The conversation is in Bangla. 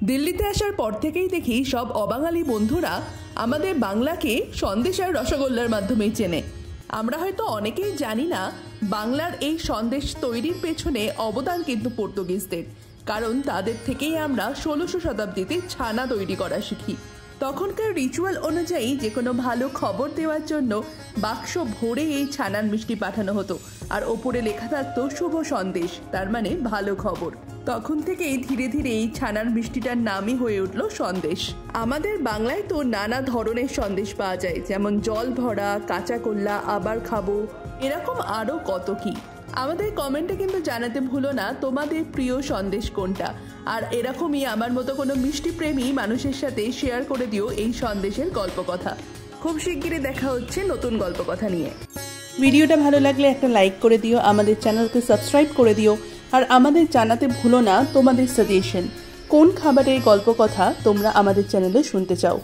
দিল্লিতে আসার পর থেকেই দেখি সব অবাঙালি বন্ধুরা আমাদের বাংলাকে সন্দেশ আর রসগোল্লার মাধ্যমেই চেনে। আমরা হয়তো অনেকেই জানি না বাংলার এই সন্দেশ তৈরির পেছনে অবদান কিন্তু পর্তুগিজদের, কারণ তাদের থেকেই আমরা 1600 শতাব্দীতে ছানা তৈরি করা শিখি। তখনকার রিচুয়াল অনুযায়ী যে কোনো ভালো খবর দেওয়ার জন্য বাক্স ভরে এই ছানার মিষ্টি পাঠানো হতো, আর ওপরে লেখা থাকতো শুভ সন্দেশ, তার মানে ভালো খবর। তখন থেকেই ধীরে ধীরে এই ছানার মিষ্টিটার নামই হয়ে উঠল সন্দেশ। আমাদের বাংলায় তো নানা ধরনের সন্দেশ পাওয়া যায়, যেমন জল ভরা, কাঁচা কল্লা, আবার খাবো, এরকম আরও কত কি। আমাদের কমেন্টে কিন্তু জানাতে ভুলো না তোমাদের প্রিয় সন্দেশ কোনটা, আর এরকমই আমার মতো কোনো মিষ্টি প্রেমী মানুষের সাথে শেয়ার করে দিও এই সন্দেশের গল্প কথা। খুব শিগগিরই দেখা হচ্ছে নতুন গল্প কথা নিয়ে। ভিডিওটা ভালো লাগলে একটা লাইক করে দিও, আমাদের চ্যানেলকে সাবস্ক্রাইব করে দিও, আর আমাদের জানাতে ভুলো না তোমাদের সাজেশন, কোন খাবারের গল্প কথা তোমরা আমাদের চ্যানেলে শুনতে চাও।